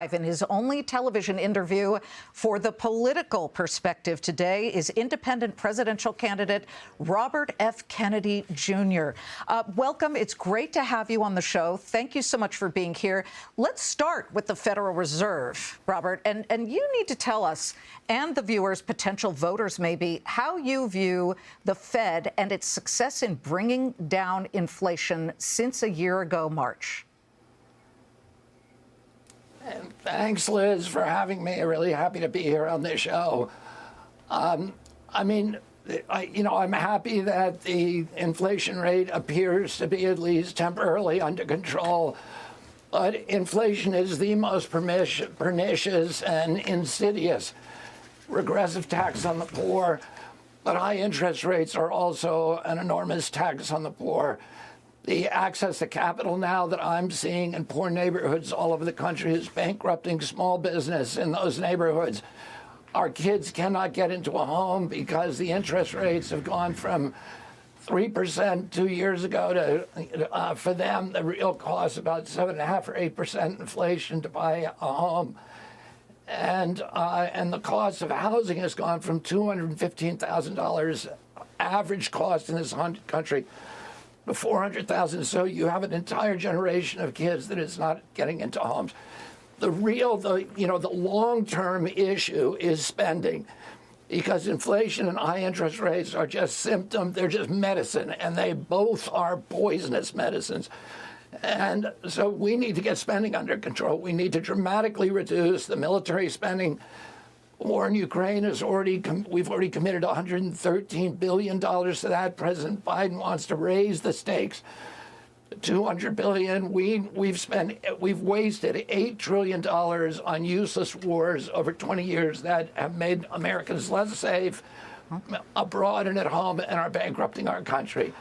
In his only television interview for the political perspective today is independent presidential candidate Robert F. Kennedy Jr. Welcome. It's great to have you on the show. Thank you so much for being here. Let's start with the Federal Reserve, Robert, and you need to tell us and the viewers, potential voters maybe, how you view the Fed and its success in bringing down inflation since a year ago, March. And thanks, Liz, for having me. I'm really happy to be here on this show. I'm happy that the inflation rate appears to be at least temporarily under control. But inflation is the most pernicious and insidious regressive tax on the poor. But high interest rates are also an enormous tax on the poor. The access to capital now that I'm seeing in poor neighborhoods all over the country is bankrupting small business in those neighborhoods. Our kids cannot get into a home because the interest rates have gone from 3% 2 years ago to, for them, the real cost about 7.5% or 8% inflation to buy a home. And the cost of housing has gone from $215,000 average cost in this country to $400,000. So you have an entire generation of kids that is not getting into homes. The long-term issue is spending, because inflation and high interest rates are just symptoms. They're just medicine, and they both are poisonous medicines. And so we need to get spending under control. We need to dramatically reduce the military spending. War in Ukraine is we've already committed $113 billion to that. President Biden wants to raise the stakes to $200 billion. We've wasted $8 trillion on useless wars over 20 years that have made Americans less safe abroad and at home and are bankrupting our country.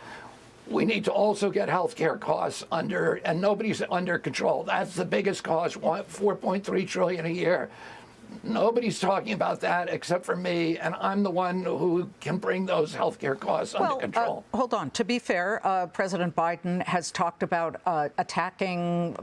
We need to also get health care costs under, and nobody's under control. That's the biggest cost, $4.3 trillion a year. Nobody's talking about that except for me, and I'm the one who can bring those health care costs under control. Hold on. To be fair, President Biden has talked about attacking,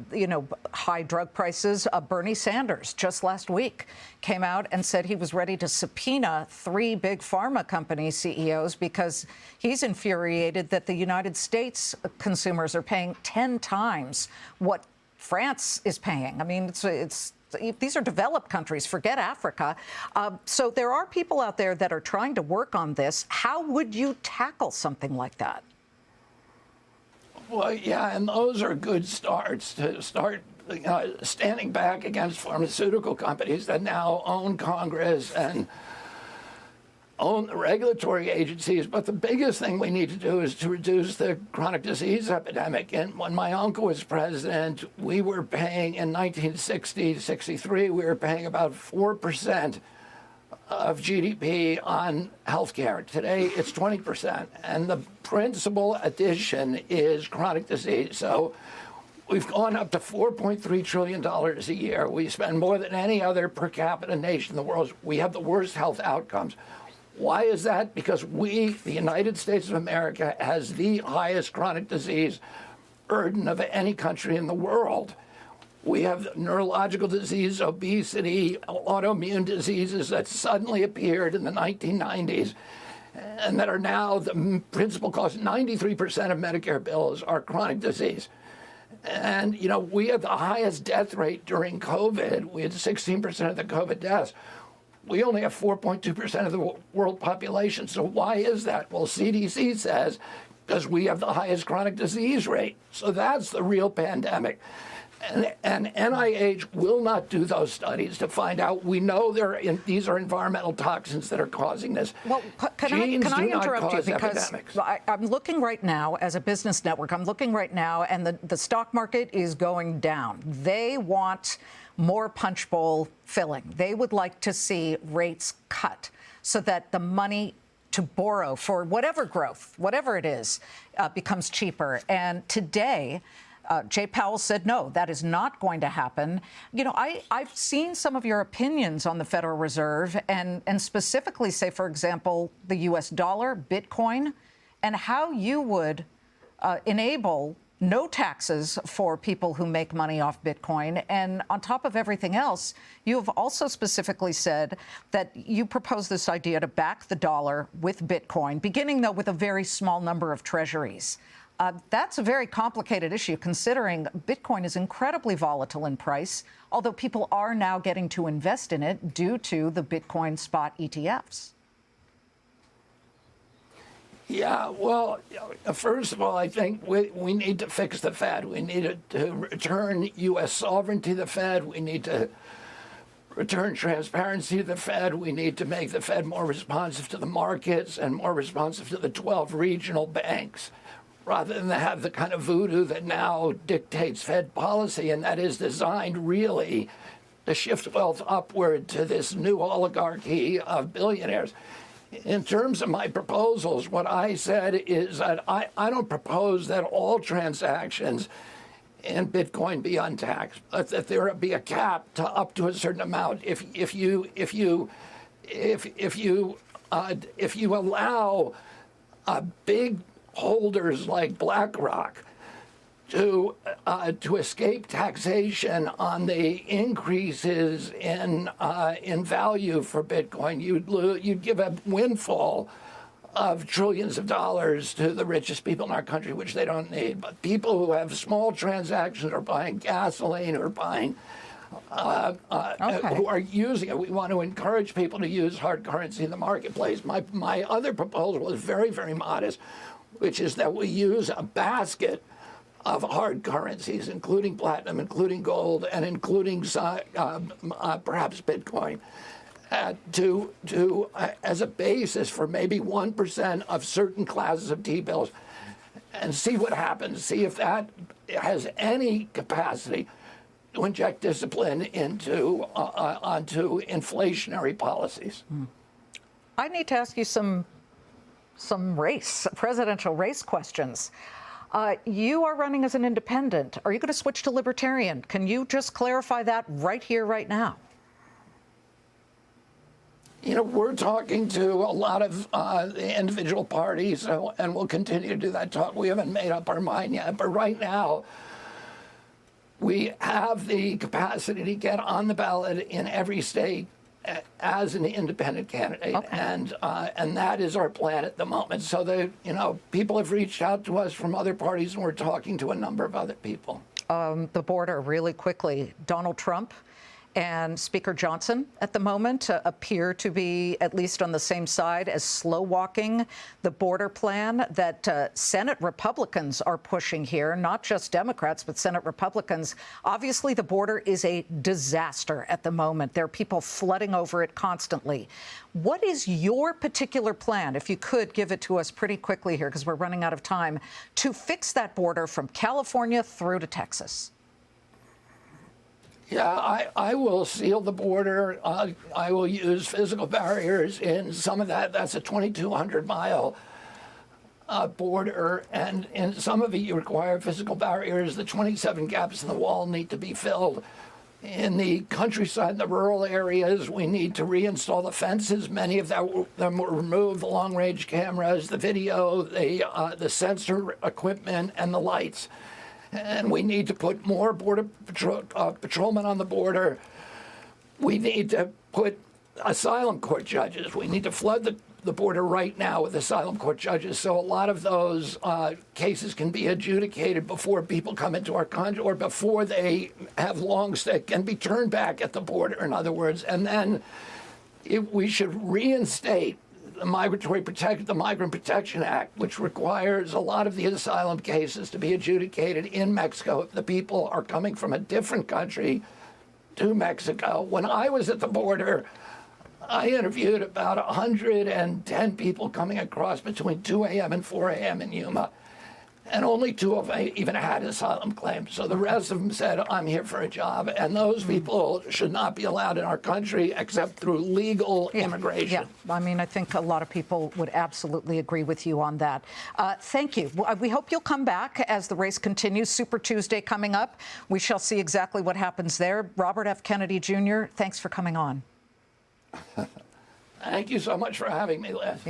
high drug prices. Bernie Sanders just last week came out and said he was ready to subpoena 3 big pharma company CEOs because he's infuriated that the United States consumers are paying 10 times what France is paying. I mean, these are developed countries, forget Africa. So there are people out there that are trying to work on this. How would you tackle something like that? Well, yeah, and those are good starts to start standing back against pharmaceutical companies that now own Congress and own the regulatory agencies. But the biggest thing we need to do is to reduce the chronic disease epidemic. And when my uncle was president, we were paying in 1960 to 63, we were paying about 4% of GDP on health care. Today, it's 20%. And the principal addition is chronic disease. So we've gone up to $4.3 trillion a year. We spend more than any other per capita nation in the world. We have the worst health outcomes. Why is that? Because the United States of America, has the highest chronic disease burden of any country in the world. We have neurological disease, obesity, autoimmune diseases that suddenly appeared in the 1990s and that are now the principal cause. 93% of Medicare bills are chronic disease. And, we had the highest death rate during COVID. We had 16% of the COVID deaths. We only have 4.2% of the world population. So why is that? Well, CDC says because we have the highest chronic disease rate. So that's the real pandemic. And NIH will not do those studies to find out. We know these are environmental toxins that are causing this. Well, can I interrupt you? Because I'm looking right now as a business network. I'm looking right now, and the stock market is going down. They want more punch bowl filling. They would like to see rates cut so that the money to borrow for whatever growth, whatever it is, becomes cheaper. And today, Jay Powell said, no, that is not going to happen. I've seen some of your opinions on the Federal Reserve and specifically say, for example, the U.S. dollar, Bitcoin, and how you would enable no taxes for people who make money off Bitcoin. And on top of everything else, you have also specifically said that you propose this idea to back the dollar with Bitcoin, beginning, though, with a very small number of treasuries. That's a very complicated issue, considering Bitcoin is incredibly volatile in price, although people are now getting to invest in it due to the Bitcoin spot ETFs. Yeah, well, first of all, I think we need to fix the Fed. We need to return U.S. sovereignty to the Fed. We need to return transparency to the Fed. We need to make the Fed more responsive to the markets and more responsive to the 12 regional banks, rather than have the kind of voodoo that now dictates Fed policy, and that is designed really to shift wealth upward to this new oligarchy of billionaires. In terms of my proposals, what I said is that I don't propose that all transactions in Bitcoin be untaxed, but that there be a cap to up to a certain amount. If you allow big holders like BlackRock to escape taxation on the increases in value for Bitcoin, you'd give a windfall of trillions of dollars to the richest people in our country, which they don't need. But people who have small transactions or buying gasoline or buying who are using it. We want to encourage people to use hard currency in the marketplace. My other proposal is very, very modest, which is that we use a basket of hard currencies, including platinum, including gold, and including perhaps Bitcoin, as a basis for maybe 1% of certain classes of T-bills, and see what happens. See if that has any capacity to inject discipline into onto inflationary policies. I need to ask you some presidential race questions. You are running as an independent. Are you going to switch to libertarian? Can you just clarify that right here, right now? You know, we're talking to a lot of the individual parties, and we'll continue to do that talk. We haven't made up our mind yet, but right now, we have the capacity to get on the ballot in every state as an independent candidate, okay. And that is our plan at the moment. So people have reached out to us from other parties, and we're talking to a number of other people. The border, really quickly. Donald Trump and Speaker Johnson at the moment appear to be at least on the same side as slow walking the border plan that Senate Republicans are pushing here, not just Democrats, but Senate Republicans. Obviously, the border is a disaster at the moment. There are people flooding over it constantly. What is your particular plan, if you could give it to us pretty quickly here, because we're running out of time, to fix that border from California through to Texas? Yeah, I will seal the border. I will use physical barriers in some of that. That's a 2,200-mile border, and in some of it you require physical barriers. The 27 gaps in the wall need to be filled. In the countryside, the rural areas, we need to reinstall the fences. Many of them were removed, the long-range cameras, the video, the sensor equipment, and the lights. And we need to put more border patrolmen on the border. We need to put asylum court judges. We need to flood the border right now with asylum court judges, so a lot of those cases can be adjudicated before people come into our country, or before they have long stay, can be turned back at the border, in other words. And then we should reinstate the Migrant Protection Act, which requires a lot of the asylum cases to be adjudicated in Mexico if the people are coming from a different country to Mexico. When I was at the border, I interviewed about 110 people coming across between 2 a.m. and 4 a.m. in Yuma, and only 2 of them even had asylum claims. So the rest of them said, I'm here for a job. And those people should not be allowed in our country except through legal immigration. Yeah, I mean, I think a lot of people would absolutely agree with you on that. Thank you. We hope you'll come back as the race continues. Super Tuesday coming up. We shall see exactly what happens there. Robert F. Kennedy Jr., thanks for coming on. Thank you so much for having me, Liz.